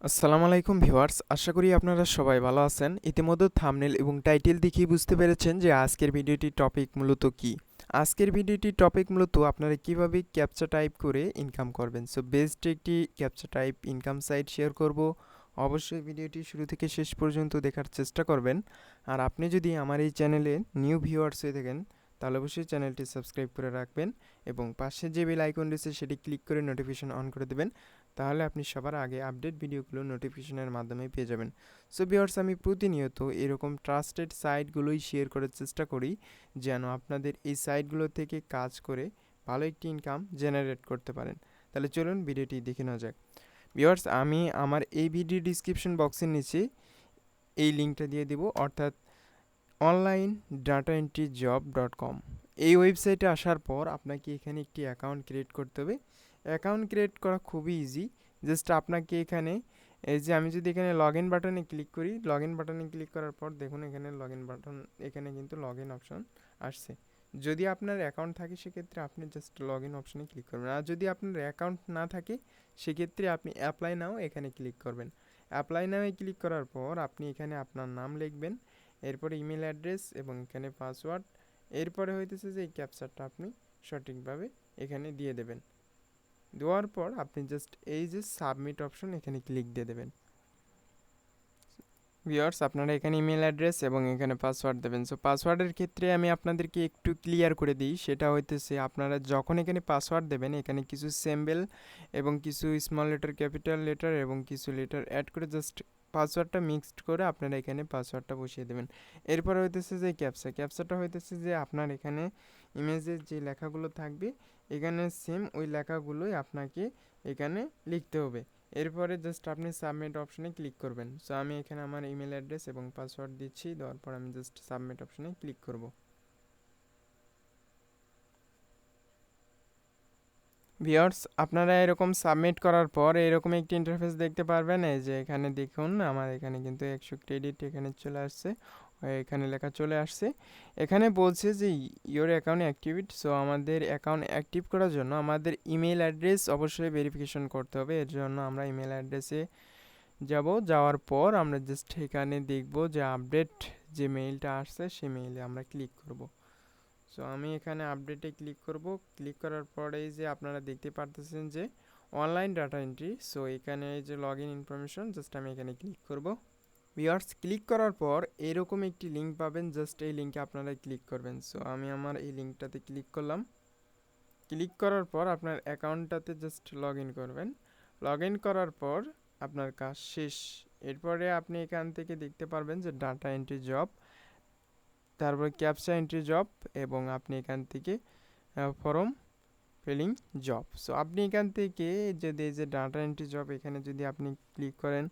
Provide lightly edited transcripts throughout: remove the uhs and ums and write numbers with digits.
আসসালামু আলাইকুম ভিউয়ার্স, আশা করি আপনারা সবাই ভালো আছেন। ইতিমধ্যে থাম্বনেল এবং টাইটেল দেখেই বুঝতে পেরেছেন যে আজকের ভিডিওটির টপিক মূলত কী। আজকের ভিডিওটির টপিক মূলত আপনারা কিভাবে ক্যাপচা টাইপ করে ইনকাম করবেন। সো বেস্ট একটি captcha type income site share করব। অবশ্যই ভিডিওটি শুরু থেকে শেষ পর্যন্ত দেখার চেষ্টা করবেন। আর আপনি যদি আমার এই চ্যানেলে নিউ ভিউয়ার্স হয়ে থাকেন তাহলে অবশ্যই চ্যানেলটি সাবস্ক্রাইব করে রাখবেন এবং পাশে যে বেল আইকন রয়েছে সেটি ক্লিক করে নোটিফিকেশন অন করে দেবেন। তাহলে আপনি সবার আগে আপডেট ভিডিওগুলো নোটিফিকেশনের মাধ্যমে পেয়ে যাবেন। সো ভিউয়ার্স, আমি প্রতিনিয়ত এরকম ট্রাস্টেড সাইটগুলোই শেয়ার করার চেষ্টা করি যেন আপনাদের এই সাইটগুলো থেকে কাজ করে ভালো একটি ইনকাম জেনারেট করতে পারেন। তাহলে চলুন ভিডিওটি দেখে নেওয়া যাক। ভিউয়ার্স, আমি আমার এই ভিডিও ডিসক্রিপশন বক্সের নিচে এই লিঙ্কটা দিয়ে দেব, অর্থাৎ onlinedataentryjob.com। এই ওয়েবসাইটে আসার পর আপনাকে এখানে একটি অ্যাকাউন্ট ক্রিয়েট করতে হবে। অ্যাকাউন্ট ক্রিয়েট করা খুবই ইজি। জাস্ট আপনাকে এখানে এই যে আমি যদি এখানে লগ ইন বাটনে ক্লিক করি, লগ ইন বাটনে ক্লিক করার পর দেখুন এখানে লগ ইন বাটন, এখানে কিন্তু লগ ইন অপশন আসছে। যদি আপনার অ্যাকাউন্ট থাকে সেক্ষেত্রে আপনি জাস্ট লগ ইন অপশনে ক্লিক করবেন, আর যদি আপনার অ্যাকাউন্ট না থাকে সেক্ষেত্রে আপনি অ্যাপ্লাই নাও এখানে ক্লিক করবেন। অ্যাপ্লাই নাও ক্লিক করার পর আপনি এখানে আপনার নাম লিখবেন, এরপরে ইমেল অ্যাড্রেস এবং এখানে পাসওয়ার্ড, এরপরে হইতেছে যে এই ক্যাপচারটা আপনি সঠিকভাবে এখানে দিয়ে দেবেন। দেওয়ার পর আপনি জাস্ট এই যে সাবমিট অপশন এখানে ক্লিক দিয়ে দেবেন। ভিউয়ার্স, আপনারা এখানে ইমেল অ্যাড্রেস এবং এখানে পাসওয়ার্ড দেবেন। সো পাসওয়ার্ডের ক্ষেত্রে আমি আপনাদেরকে একটু ক্লিয়ার করে দিই, সেটা হইতেছে আপনারা যখন এখানে পাসওয়ার্ড দেবেন এখানে কিছু সিম্বল এবং কিছু স্মল লেটার, ক্যাপিটাল লেটার এবং কিছু লেটার অ্যাড করে জাস্ট পাসওয়ার্ডটা মিক্সড করে আপনারা এখানে পাসওয়ার্ডটা বসিয়ে দেবেন। এরপর হইতেছে যে ক্যাপচাটা হইতেছে যে আপনার এখানে ইমেজের যে লেখাগুলো থাকবে এখানে সেম ওই লেখাগুলোই আপনাকে এখানে লিখতে হবে। এরপরে জাস্ট আপনি সাবমিট অপশনে ক্লিক করবেন। সো আমি এখানে আমার ইমেল অ্যাড্রেস এবং পাসওয়ার্ড দিচ্ছি, দেওয়ার পর আমি জাস্ট সাবমিট অপশনে ক্লিক করব। ভিউয়ার্স, আপনারা এরকম সাবমিট করার পর এরকম একটি ইন্টারফেস দেখতে পারবেন। এই যে এখানে দেখুন আমার এখানে কিন্তু 100 ক্রেডিট এখানে চলে আসছে, এখানে লেখা চলে আসছে। এখানে বলছে যে ইওর অ্যাকাউন্ট অ্যাক্টিভেট। সো আমাদের অ্যাকাউন্ট অ্যাক্টিভ করার জন্য আমাদের ইমেল অ্যাড্রেস অবশ্যই ভেরিফিকেশন করতে হবে। এর জন্য আমরা ইমেল অ্যাড্রেসে যাব, যাওয়ার পর আমরা জাস্ট এখানে দেখব যে আপডেট যে মেইলটা আসছে সেই মেইলে আমরা ক্লিক করব। সো আমি এখানে আপডেটে ক্লিক করব। ক্লিক করার পরে এই যে আপনারা দেখতে পারতেছেন যে অনলাইন ডাটা এন্ট্রি। সো এখানে এই যে লগ ইন ইনফরমেশন, জাস্ট আমি এখানে ক্লিক করব। ভিউয়ার্স, ক্লিক করার পর এরকম একটি লিঙ্ক পাবেন, জাস্ট এই লিঙ্কে আপনারা ক্লিক করবেন। সো আমি আমার এই লিঙ্কটাতে ক্লিক করলাম। ক্লিক করার পর আপনার অ্যাকাউন্টটাতে জাস্ট লগ ইন করবেন। লগ ইন করার পর আপনার কাজ শেষ। এরপরে আপনি এখান থেকে দেখতে পারবেন যে ডাটা এন্ট্রি জব, তারপর ক্যাপচা এন্ট্রি জব এবং আপনি এখান থেকে ফর্ম ফিলিং জব। সো আপনি এখান থেকে যদি এই যে ডাটা এন্ট্রি জব এখানে যদি আপনি ক্লিক করেন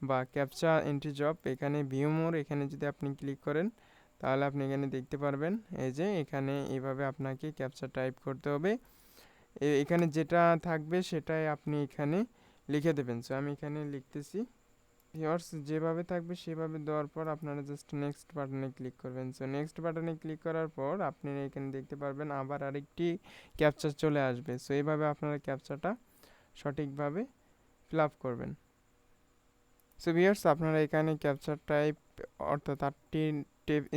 বা ক্যাপচা এন্ট্রি জব এখানে ভিউ মোর এখানে যদি আপনি ক্লিক করেন তাহলে আপনি এখানে দেখতে পারবেন এই যে এখানে এইভাবে আপনাকে ক্যাপচা টাইপ করতে হবে। এখানে যেটা থাকবে সেটাই আপনি এখানে লিখে দেবেন। সো আমি এখানে লিখতেছি। ভিউয়ার্স, যেভাবে থাকবে সেভাবে দেওয়ার পর আপনারা জাস্ট নেক্সট বাটনে ক্লিক করবেন। সো নেক্সট বাটনে ক্লিক করার পর আপনি এখানে দেখতে পারবেন আবার আরেকটি ক্যাপচা চলে আসবে। সো এইভাবে আপনারা ক্যাপচাটা সঠিকভাবে ফিল আপ করবেন। সো ভিউয়ার্স, আপনারা এখানে ক্যাপচার টাইপ অর্থাৎ 8টি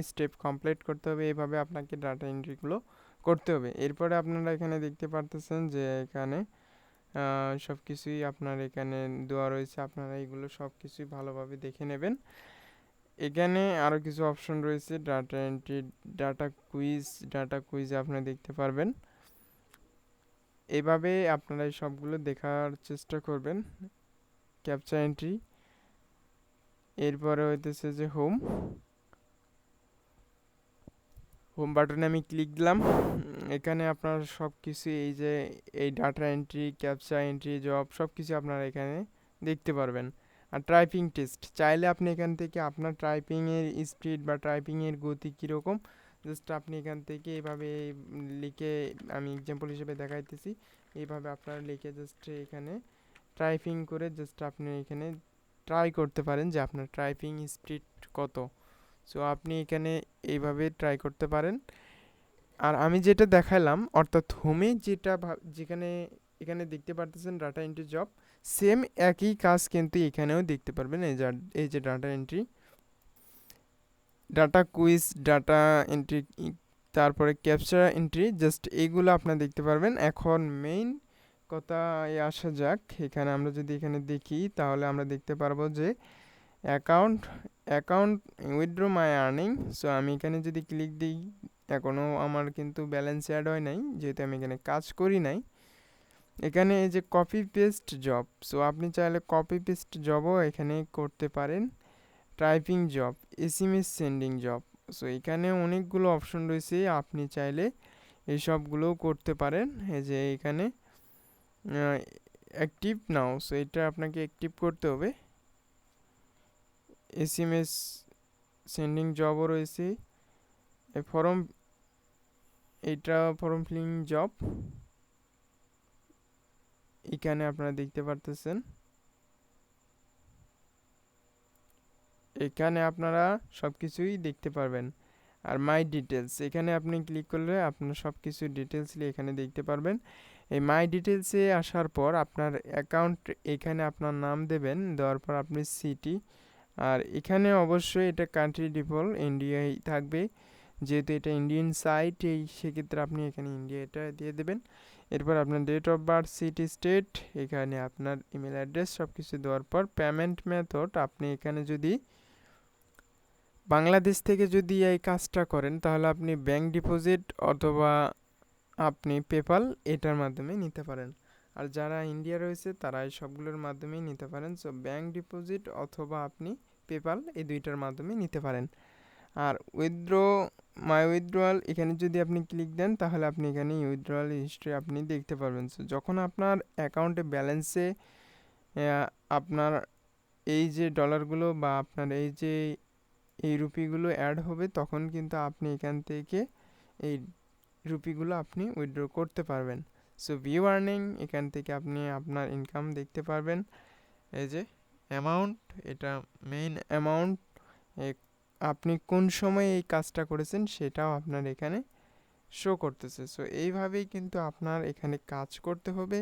স্টেপ কমপ্লিট করতে হবে। এইভাবে আপনাকে ডাটা এন্ট্রিগুলো করতে হবে। এরপরে আপনারা এখানে দেখতে পারতেছেন যে এখানে সব কিছুই আপনার এখানে দেওয়া রয়েছে, আপনারা এগুলো সব কিছুই ভালোভাবে দেখে নেবেন। এখানে আরও কিছু অপশন রয়েছে, ডাটা এন্ট্রি, ডাটা কুইজ আপনারা দেখতে পারবেন। এভাবে আপনারা এই সবগুলো দেখার চেষ্টা করবেন। ক্যাপচা এন্ট্রি, এরপরে হইতেছে যে হোম বাটনে আমি ক্লিক দিলাম। এখানে আপনার সব কিছু এই যে এই data entry, captcha entry, job সব কিছু আপনারা এখানে দেখতে পারবেন। আর টাইপিং টেস্ট চাইলে আপনি এখান থেকে আপনার টাইপিংয়ের স্পিড বা টাইপিংয়ের গতি কীরকম জাস্ট আপনি এখান থেকে এইভাবে লিখে, আমি এক্সাম্পল হিসেবে দেখাইতেছি, এইভাবে আপনারা লিখে জাস্ট এখানে টাইপিং করে জাস্ট আপনি এখানে ট্রাই করতে পারেন যে আপনার টাইপিং স্পিড কত। সো আপনি এখানে এইভাবে ট্রাই করতে পারেন। আর আমি যেটা দেখালাম অর্থাৎ হোমে যেটা যেখানে এখানে দেখতে পারতেছেন ডাটা এন্ট্রি জব, সেম একই কাজ কিন্তু এখানেও দেখতে পারবেন। এই যে data entry, data quiz, data entry, তারপরে ক্যাপচা এন্ট্রি, জাস্ট এইগুলো আপনারা দেখতে পারবেন। এখন মেইন কথায় আসা যাক। এখানে আমরা যদি এখানে দেখি তাহলে আমরা দেখতে পারবো যে অ্যাকাউন্ট অ্যাকাউন্ট উইথড্র মাই আর্নিং। সো আমি এখানে যদি ক্লিক দিই, এখনও আমার কিন্তু ব্যালেন্স অ্যাড হয় নাই, যেহেতু আমি এখানে কাজ করি নাই। এখানে এই যে কপি পেস্ট জব, সো আপনি চাইলে কপি পেস্ট জবও এখানে করতে পারেন। Typing job, SMS sending job, so এখানে অনেকগুলো অপশন রয়েছে, আপনি চাইলে এই সবগুলোও করতে পারেন। এই যে এখানে অ্যাক্টিভ নাও, সো এটা আপনাকে অ্যাক্টিভ করতে হবে। এসএমএস সেন্ডিং জবও রয়েছে, ফর্ম, এটা ফর্ম ফিলিং জব, এখানে আপনারা দেখতে পারতেছেন। এখানে আপনারা সব কিছুই দেখতে পারবেন। আর মাই ডিটেলস, এখানে আপনি ক্লিক করলে আপনার সব কিছু ডিটেলসলি এখানে দেখতে পারবেন। এই মাই ডিটেলসে আসার পর আপনার অ্যাকাউন্ট, এখানে আপনার নাম দেবেন, দেওয়ার পর আপনি সিটি, আর এখানে অবশ্যই এটা কান্ট্রি ডিফল্ট ইন্ডিয়াই থাকবে, যেহেতু এটা ইন্ডিয়ান সাইট, এই সেক্ষেত্রে আপনি এখানে ইন্ডিয়া এটা দিয়ে দেবেন। এরপর আপনার date of birth, city, state, এখানে আপনার ইমেল অ্যাড্রেস সব কিছু দেওয়ার পর পেমেন্ট মেথড, আপনি এখানে যদি বাংলাদেশ থেকে যদি এই কাজটা করেন তাহলে আপনি ব্যাংক ডিপোজিট অথবা আপনি পেপাল এটার মাধ্যমে নিতে পারেন। আর যারা ইন্ডিয়া রয়েছে তারা এই সবগুলোর মাধ্যমেই নিতে পারেন। সো ব্যাংক ডিপোজিট অথবা আপনি পেপাল, এই দুইটার মাধ্যমে নিতে পারেন। আর উইথড্র মাই উইথড্রয়াল, এখানে যদি আপনি ক্লিক দেন তাহলে আপনি এখানে উইথড্রয়াল হিস্ট্রি আপনি দেখতে পারবেন। সো যখন আপনার অ্যাকাউন্টে ব্যালেন্সে আপনার এই যে ডলারগুলো বা আপনার এই যে এই রুপিগুলো অ্যাড হবে, তখন কিন্তু আপনি এখান থেকে এই রুপিগুলো আপনি উইথড্র করতে পারবেন। সো ভিউ আর্নিং, এখান থেকে আপনি আপনার ইনকাম দেখতে পারবেন। এই যে অ্যামাউন্ট, এটা মেইন অ্যামাউন্ট, আপনি কোন সময় এই কাজটা করেছেন সেটাও আপনার এখানে শো করতেছে। সো এইভাবেই কিন্তু আপনার এখানে কাজ করতে হবে।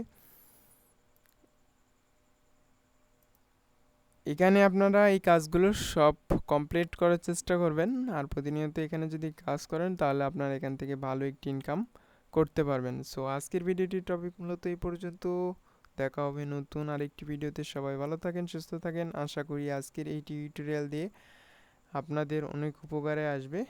এখানে আপনারা এই কাজগুলো সব কমপ্লিট করার চেষ্টা করবেন, আর প্রতিনিয়ত এখানে যদি কাজ করেন তাহলে আপনারা এখান থেকে ভালো একটি ইনকাম করতে পারবেন। সো আজকের ভিডিওটির টপিক মূলত এই পর্যন্ত। দেখা হবে নতুন আরেকটি ভিডিওতে। সবাই ভালো থাকেন, সুস্থ থাকেন। আশা করি আজকের এই টিউটোরিয়াল দিয়ে আপনাদের অনেক উপকারে আসবে।